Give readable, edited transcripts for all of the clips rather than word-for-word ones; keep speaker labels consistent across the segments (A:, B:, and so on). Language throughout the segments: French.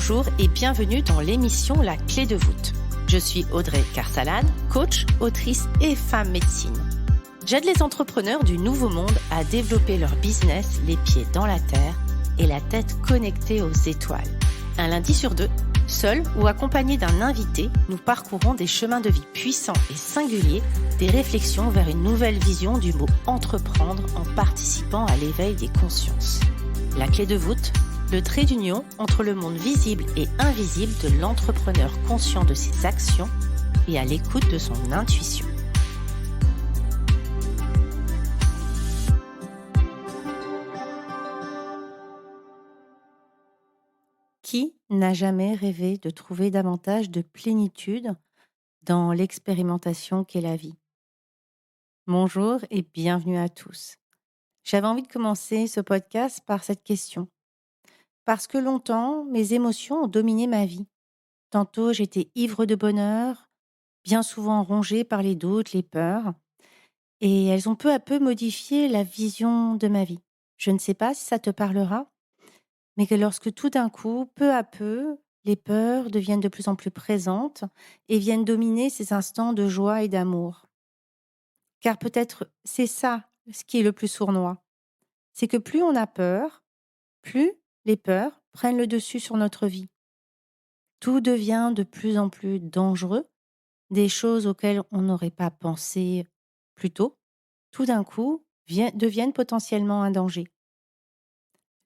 A: Bonjour et bienvenue dans l'émission La Clé de voûte. Je suis Audrey Carsalade, coach, autrice et femme médecine. J'aide les entrepreneurs du nouveau monde à développer leur business les pieds dans la terre et la tête connectée aux étoiles. Un lundi sur deux, seul ou accompagné d'un invité, nous parcourons des chemins de vie puissants et singuliers, des réflexions vers une nouvelle vision du mot entreprendre en participant à l'éveil des consciences. La clé de voûte, le trait d'union entre le monde visible et invisible de l'entrepreneur conscient de ses actions et à l'écoute de son intuition. Qui n'a jamais rêvé de trouver davantage de plénitude dans l'expérimentation qu'est la vie? Bonjour et bienvenue à tous. J'avais envie de commencer ce podcast par cette question. Parce que longtemps, mes émotions ont dominé ma vie. Tantôt, j'étais ivre de bonheur, bien souvent rongée par les doutes, les peurs, et elles ont peu à peu modifié la vision de ma vie. Je ne sais pas si ça te parlera, mais que lorsque tout d'un coup, peu à peu, les peurs deviennent de plus en plus présentes et viennent dominer ces instants de joie et d'amour. Car peut-être c'est ça ce qui est le plus sournois. C'est que plus on a peur, plus les peurs prennent le dessus sur notre vie. Tout devient de plus en plus dangereux, des choses auxquelles on n'aurait pas pensé plus tôt, tout d'un coup, deviennent potentiellement un danger.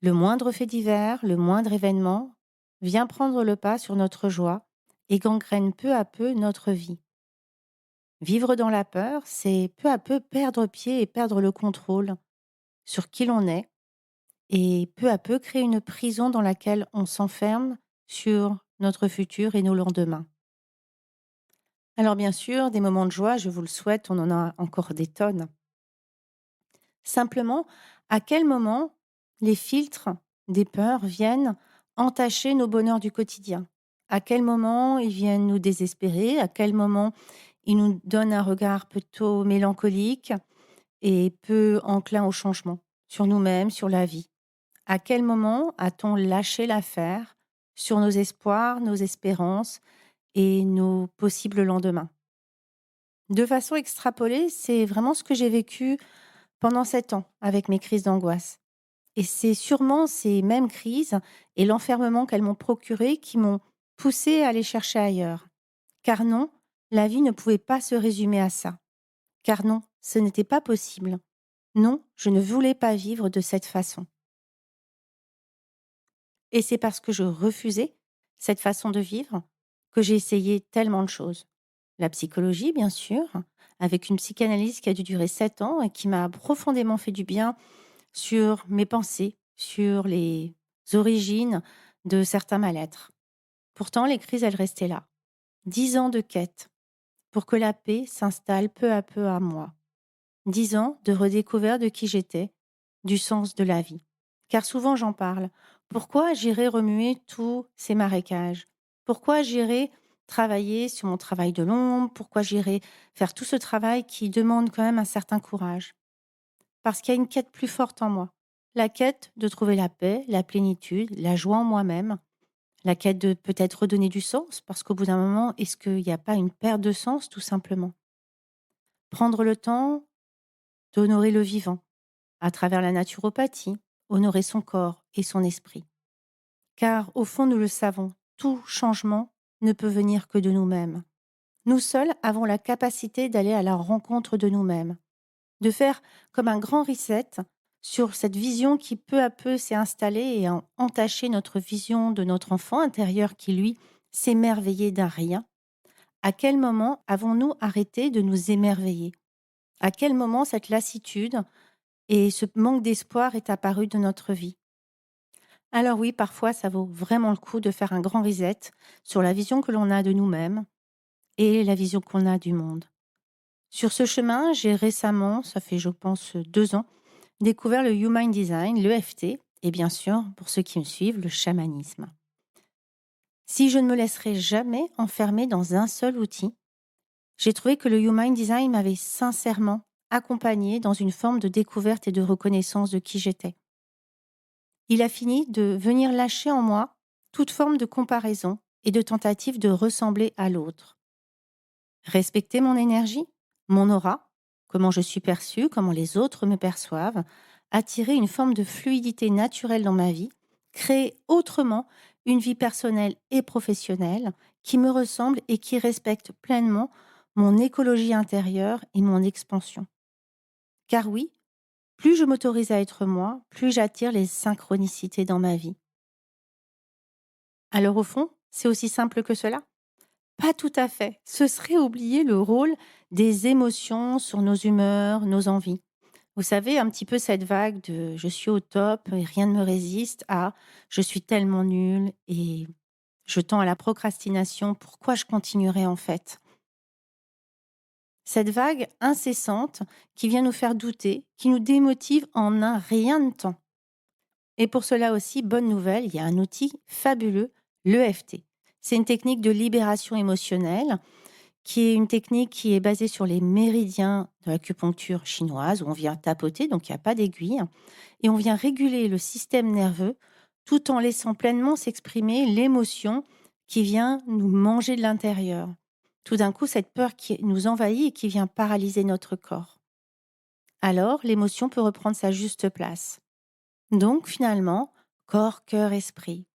A: Le moindre fait divers, le moindre événement vient prendre le pas sur notre joie et gangrène peu à peu notre vie. Vivre dans la peur, c'est peu à peu perdre pied et perdre le contrôle sur qui l'on est et peu à peu créer une prison dans laquelle on s'enferme sur notre futur et nos lendemains. Alors bien sûr, des moments de joie, je vous le souhaite, on en a encore des tonnes. Simplement, à quel moment les filtres des peurs viennent entacher nos bonheurs du quotidien? À quel moment ils viennent nous désespérer? À quel moment ils nous donnent un regard plutôt mélancolique et peu enclin au changement sur nous-mêmes, sur la vie? À quel moment a-t-on lâché l'affaire sur nos espoirs, nos espérances et nos possibles lendemains? De façon extrapolée, c'est vraiment ce que j'ai vécu pendant 7 ans avec mes crises d'angoisse. Et c'est sûrement ces mêmes crises et l'enfermement qu'elles m'ont procuré qui m'ont poussée à aller chercher ailleurs. Car non, la vie ne pouvait pas se résumer à ça. Car non, ce n'était pas possible. Non, je ne voulais pas vivre de cette façon. Et c'est parce que je refusais cette façon de vivre que j'ai essayé tellement de choses. La psychologie, bien sûr, avec une psychanalyse qui a dû durer 7 ans et qui m'a profondément fait du bien sur mes pensées, sur les origines de certains mal-être. Pourtant, les crises, elles restaient là. 10 ans de quête pour que la paix s'installe peu à peu à moi. 10 ans de redécouverte de qui j'étais, du sens de la vie. Car souvent j'en parle. Pourquoi j'irais remuer tous ces marécages? Pourquoi j'irais travailler sur mon travail de l'ombre? Pourquoi j'irais faire tout ce travail qui demande quand même un certain courage? Parce qu'il y a une quête plus forte en moi. La quête de trouver la paix, la plénitude, la joie en moi-même. La quête de peut-être redonner du sens, parce qu'au bout d'un moment, est-ce qu'il n'y a pas une perte de sens, tout simplement? Prendre le temps d'honorer le vivant, à travers la naturopathie, honorer son corps et son esprit. Car au fond, nous le savons, tout changement ne peut venir que de nous-mêmes. Nous seuls avons la capacité d'aller à la rencontre de nous-mêmes, de faire comme un grand reset sur cette vision qui peu à peu s'est installée et a entaché notre vision de notre enfant intérieur qui, lui, s'émerveillait d'un rien. À quel moment avons-nous arrêté de nous émerveiller? À quel moment cette lassitude et ce manque d'espoir est apparu de notre vie? Alors oui, parfois, ça vaut vraiment le coup de faire un grand reset sur la vision que l'on a de nous-mêmes et la vision qu'on a du monde. Sur ce chemin, j'ai récemment, ça fait je pense 2 ans, découvert le Human Design, l'EFT, et bien sûr, pour ceux qui me suivent, le chamanisme. Si je ne me laisserai jamais enfermer dans un seul outil, j'ai trouvé que le Human Design m'avait sincèrement accompagnée dans une forme de découverte et de reconnaissance de qui j'étais. Il a fini de venir lâcher en moi toute forme de comparaison et de tentative de ressembler à l'autre. Respecter mon énergie, mon aura, comment je suis perçue, comment les autres me perçoivent, attirer une forme de fluidité naturelle dans ma vie, créer autrement une vie personnelle et professionnelle qui me ressemble et qui respecte pleinement mon écologie intérieure et mon expansion. Car oui, plus je m'autorise à être moi, plus j'attire les synchronicités dans ma vie. Alors au fond, c'est aussi simple que cela? Pas tout à fait. Ce serait oublier le rôle des émotions sur nos humeurs, nos envies. Vous savez, un petit peu cette vague de je suis au top et rien ne me résiste à je suis tellement nulle et je tends à la procrastination. Pourquoi je continuerai en fait? Cette vague incessante qui vient nous faire douter, qui nous démotive en un rien de temps. Et pour cela aussi, bonne nouvelle, il y a un outil fabuleux, l'EFT. C'est une technique de libération émotionnelle qui est une technique qui est basée sur les méridiens de l'acupuncture chinoise, où on vient tapoter, donc il n'y a pas d'aiguille, et on vient réguler le système nerveux tout en laissant pleinement s'exprimer l'émotion qui vient nous manger de l'intérieur. Tout d'un coup, cette peur qui nous envahit et qui vient paralyser notre corps. Alors, l'émotion peut reprendre sa juste place. Donc, finalement, corps, cœur, esprit.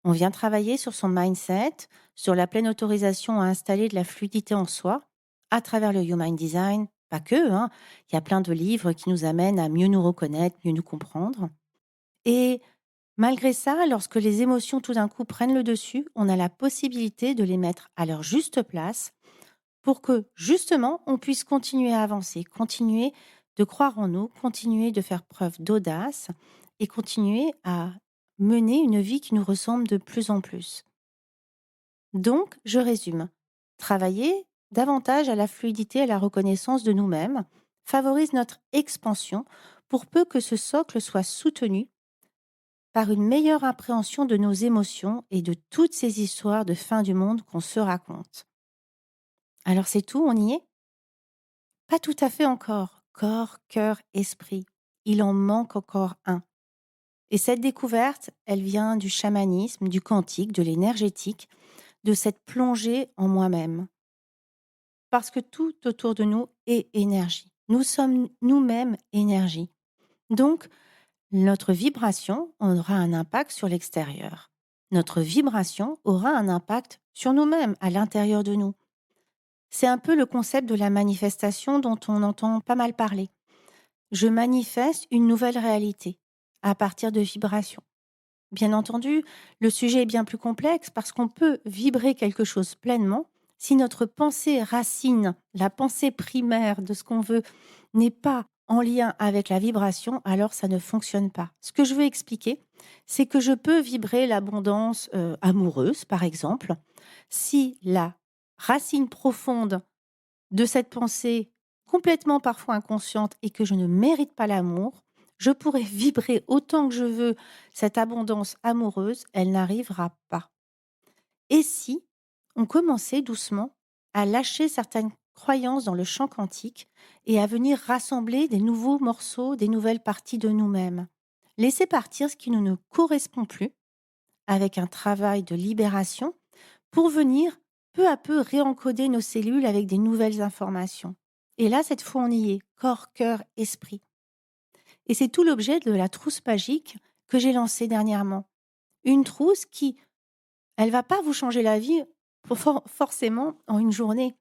A: On vient travailler sur son mindset, sur la pleine autorisation à installer de la fluidité en soi, à travers le Human Design, pas que, hein. Il y a plein de livres qui nous amènent à mieux nous reconnaître, mieux nous comprendre. Et malgré ça, lorsque les émotions tout d'un coup prennent le dessus, on a la possibilité de les mettre à leur juste place pour que, justement, on puisse continuer à avancer, continuer de croire en nous, continuer de faire preuve d'audace et continuer à mener une vie qui nous ressemble de plus en plus. Donc, je résume. Travailler davantage à la fluidité et à la reconnaissance de nous-mêmes favorise notre expansion pour peu que ce socle soit soutenu par une meilleure appréhension de nos émotions et de toutes ces histoires de fin du monde qu'on se raconte. Alors c'est tout, on y est? Pas tout à fait encore. Corps, cœur, esprit. Il en manque encore un. Et cette découverte, elle vient du chamanisme, du quantique, de l'énergétique, de cette plongée en moi-même. Parce que tout autour de nous est énergie. Nous sommes nous-mêmes énergie. Donc, notre vibration aura un impact sur l'extérieur. Notre vibration aura un impact sur nous-mêmes, à l'intérieur de nous. C'est un peu le concept de la manifestation dont on entend pas mal parler. Je manifeste une nouvelle réalité à partir de vibrations. Bien entendu, le sujet est bien plus complexe parce qu'on peut vibrer quelque chose pleinement si notre pensée racine, la pensée primaire de ce qu'on veut, n'est pas en lien avec la vibration, alors ça ne fonctionne pas. Ce que je veux expliquer, c'est que je peux vibrer l'abondance amoureuse, par exemple, si la racine profonde de cette pensée complètement parfois inconsciente et que je ne mérite pas l'amour, je pourrais vibrer autant que je veux cette abondance amoureuse, elle n'arrivera pas. Et si on commençait doucement à lâcher certaines croyances dans le champ quantique et à venir rassembler des nouveaux morceaux, des nouvelles parties de nous-mêmes, laisser partir ce qui ne nous correspond plus avec un travail de libération pour venir peu à peu réencoder nos cellules avec des nouvelles informations. Et là, cette fois, on y est, corps, cœur, esprit. Et c'est tout l'objet de la trousse magique que j'ai lancée dernièrement. Une trousse qui, elle va pas vous changer la vie forcément en une journée,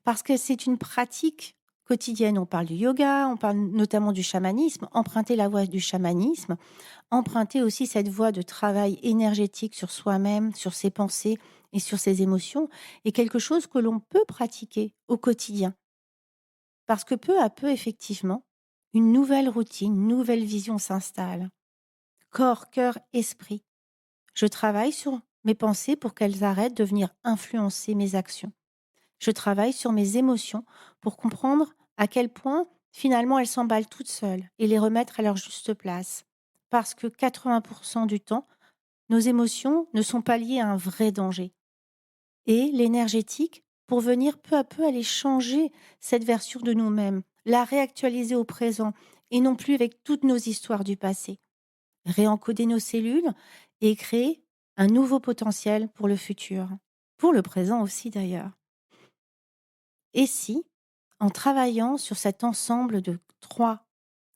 A: parce que c'est une pratique quotidienne. On parle du yoga, on parle notamment du chamanisme, emprunter la voie du chamanisme, emprunter aussi cette voie de travail énergétique sur soi-même, sur ses pensées et sur ses émotions, est quelque chose que l'on peut pratiquer au quotidien. Parce que peu à peu, effectivement, une nouvelle routine, une nouvelle vision s'installe. Corps, cœur, esprit. Je travaille sur mes pensées pour qu'elles arrêtent de venir influencer mes actions. Je travaille sur mes émotions pour comprendre à quel point, finalement, elles s'emballent toutes seules et les remettre à leur juste place. Parce que 80% du temps, nos émotions ne sont pas liées à un vrai danger. Et l'énergétique, pour venir peu à peu aller changer cette version de nous-mêmes, la réactualiser au présent et non plus avec toutes nos histoires du passé. Réencoder nos cellules et créer un nouveau potentiel pour le futur, pour le présent aussi d'ailleurs. Et si, en travaillant sur cet ensemble de 3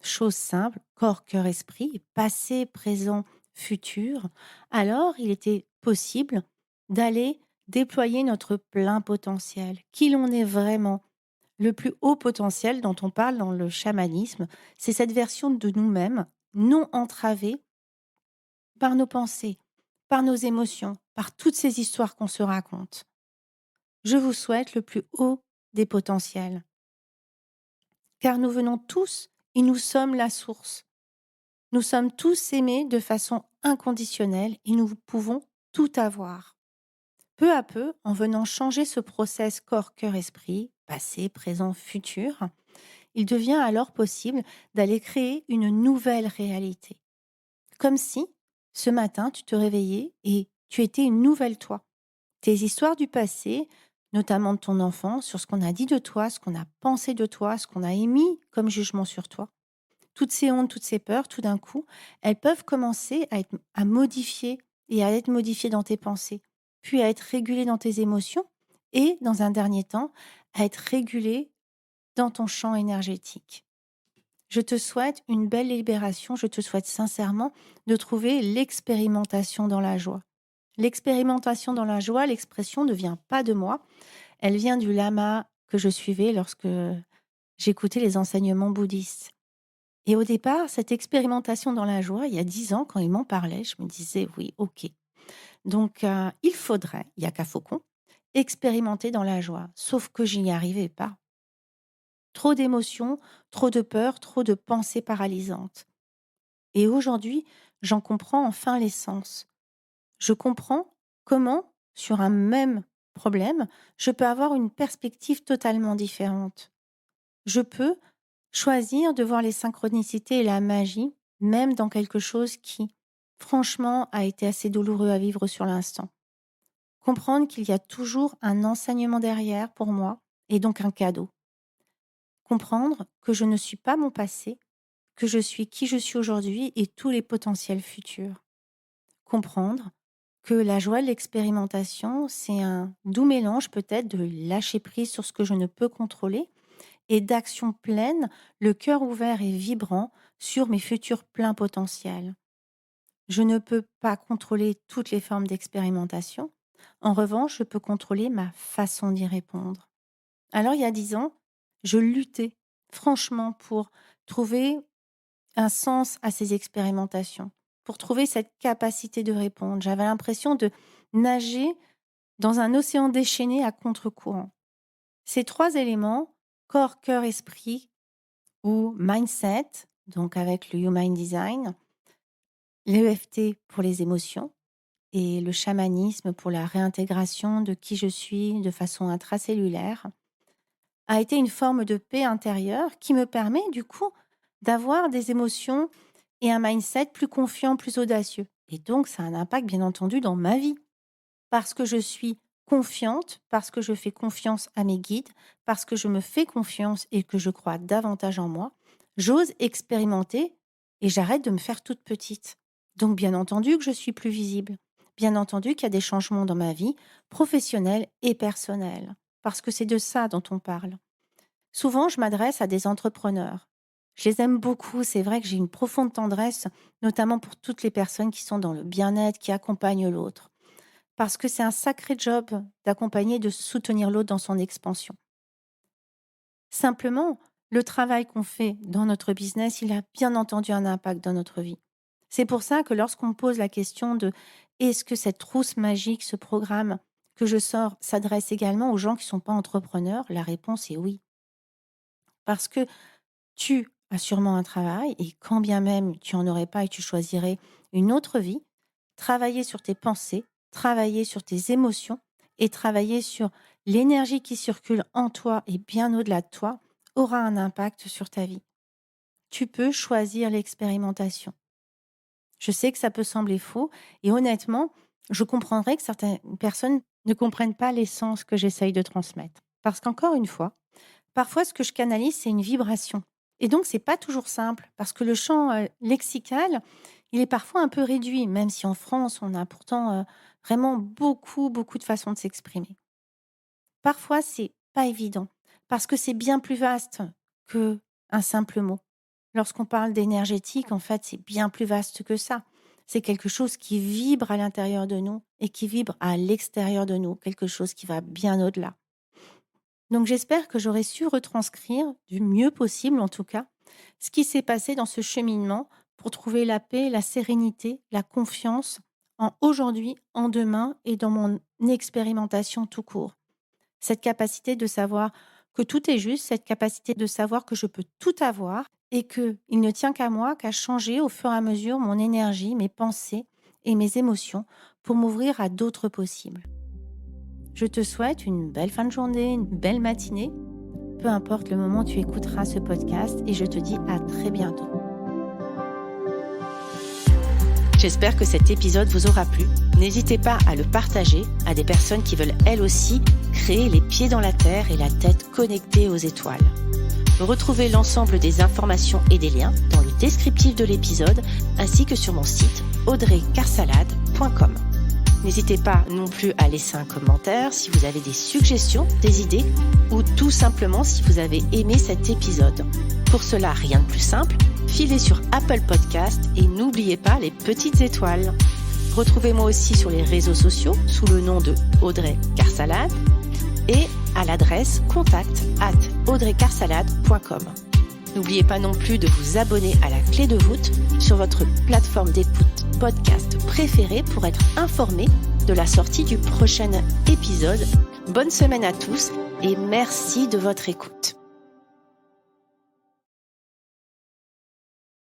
A: choses simples, corps, cœur, esprit, passé, présent, futur, alors il était possible d'aller déployer notre plein potentiel, qui l'on est vraiment. Le plus haut potentiel dont on parle dans le chamanisme, c'est cette version de nous-mêmes, non entravée par nos pensées, par nos émotions, par toutes ces histoires qu'on se raconte. Je vous souhaite le plus haut des potentiels, car nous venons tous et nous sommes la source. Nous sommes tous aimés de façon inconditionnelle et nous pouvons tout avoir. Peu à peu, en venant changer ce process corps, cœur, esprit, passé, présent, futur, il devient alors possible d'aller créer une nouvelle réalité. Comme si, ce matin, tu te réveillais et tu étais une nouvelle toi. Tes histoires du passé, notamment de ton enfance, sur ce qu'on a dit de toi, ce qu'on a pensé de toi, ce qu'on a émis comme jugement sur toi, toutes ces hontes, toutes ces peurs, tout d'un coup, elles peuvent commencer à modifier et à être modifiées dans tes pensées, puis à être régulées dans tes émotions et, dans un dernier temps, à être régulées dans ton champ énergétique. Je te souhaite une belle libération, je te souhaite sincèrement de trouver l'expérimentation dans la joie. L'expérimentation dans la joie, l'expression ne vient pas de moi, elle vient du lama que je suivais lorsque j'écoutais les enseignements bouddhistes. Et au départ, cette expérimentation dans la joie, il y a 10 ans, quand il m'en parlait, je me disais: «Oui, OK. Donc il faudrait, il y a qu'à Faucon, expérimenter dans la joie». Sauf que je n'y arrivais pas. Trop d'émotions, trop de peurs, trop de pensées paralysantes. Et aujourd'hui, j'en comprends enfin l'essence. Je comprends comment, sur un même problème, je peux avoir une perspective totalement différente. Je peux choisir de voir les synchronicités et la magie, même dans quelque chose qui, franchement, a été assez douloureux à vivre sur l'instant. Comprendre qu'il y a toujours un enseignement derrière pour moi et donc un cadeau. Comprendre que je ne suis pas mon passé, que je suis qui je suis aujourd'hui et tous les potentiels futurs. Comprendre que la joie de l'expérimentation, c'est un doux mélange peut-être de lâcher prise sur ce que je ne peux contrôler et d'action pleine, le cœur ouvert et vibrant sur mes futurs pleins potentiels. Je ne peux pas contrôler toutes les formes d'expérimentation. En revanche, je peux contrôler ma façon d'y répondre. Alors, il y a 10 ans, je luttais franchement pour trouver un sens à ces expérimentations, pour trouver cette capacité de répondre. J'avais l'impression de nager dans un océan déchaîné à contre-courant. Ces 3 éléments, corps, cœur, esprit ou mindset, donc avec le Human Design, l'EFT pour les émotions et le chamanisme pour la réintégration de qui je suis de façon intracellulaire, a été une forme de paix intérieure qui me permet du coup d'avoir des émotions et un mindset plus confiant, plus audacieux. Et donc ça a un impact bien entendu dans ma vie parce que je suis confiante, parce que je fais confiance à mes guides, parce que je me fais confiance et que je crois davantage en moi, j'ose expérimenter et j'arrête de me faire toute petite. Donc bien entendu que je suis plus visible. Bien entendu qu'il y a des changements dans ma vie, professionnelle et personnelle, parce que c'est de ça dont on parle. Souvent, je m'adresse à des entrepreneurs. Je les aime beaucoup, c'est vrai que j'ai une profonde tendresse, notamment pour toutes les personnes qui sont dans le bien-être, qui accompagnent l'autre. Parce que c'est un sacré job d'accompagner et de soutenir l'autre dans son expansion. Simplement, le travail qu'on fait dans notre business, il a bien entendu un impact dans notre vie. C'est pour ça que lorsqu'on me pose la question de est-ce que cette trousse magique, ce programme que je sors, s'adresse également aux gens qui ne sont pas entrepreneurs, la réponse est oui. Parce que tu as sûrement un travail et quand bien même tu en aurais pas et tu choisirais une autre vie, travailler sur tes pensées, travailler sur tes émotions et travailler sur l'énergie qui circule en toi et bien au-delà de toi aura un impact sur ta vie. Tu peux choisir l'expérimentation. Je sais que ça peut sembler faux et honnêtement, je comprendrais que certaines personnes ne comprennent pas l'essence que j'essaye de transmettre. Parce qu'encore une fois, parfois, ce que je canalise, c'est une vibration. Et donc, c'est pas toujours simple parce que le champ lexical, il est parfois un peu réduit, même si en France, on a pourtant vraiment beaucoup, beaucoup de façons de s'exprimer. Parfois, c'est pas évident parce que c'est bien plus vaste que un simple mot. Lorsqu'on parle d'énergétique, en fait, c'est bien plus vaste que ça. C'est quelque chose qui vibre à l'intérieur de nous et qui vibre à l'extérieur de nous, quelque chose qui va bien au-delà. Donc j'espère que j'aurai su retranscrire du mieux possible, en tout cas, ce qui s'est passé dans ce cheminement pour trouver la paix, la sérénité, la confiance en aujourd'hui, en demain et dans mon expérimentation tout court. Cette capacité de savoir que tout est juste, cette capacité de savoir que je peux tout avoir et qu'il ne tient qu'à moi, qu'à changer au fur et à mesure mon énergie, mes pensées et mes émotions pour m'ouvrir à d'autres possibles. Je te souhaite une belle fin de journée, une belle matinée, peu importe le moment où tu écouteras ce podcast et je te dis à très bientôt.
B: J'espère que cet épisode vous aura plu. N'hésitez pas à le partager à des personnes qui veulent elles aussi créer les pieds dans la terre et la tête connectée aux étoiles. Retrouvez l'ensemble des informations et des liens dans le descriptif de l'épisode ainsi que sur mon site audreycarsalade.com. N'hésitez pas non plus à laisser un commentaire si vous avez des suggestions, des idées ou tout simplement si vous avez aimé cet épisode. Pour cela, rien de plus simple, filez sur Apple Podcast et n'oubliez pas les petites étoiles. Retrouvez-moi aussi sur les réseaux sociaux sous le nom de Audrey Carsalade et à l'adresse contact@audreycarsalade.com. N'oubliez pas non plus de vous abonner à la clé de voûte sur votre plateforme d'écoute podcast préférée pour être informé de la sortie du prochain épisode. Bonne semaine à tous et merci de votre écoute.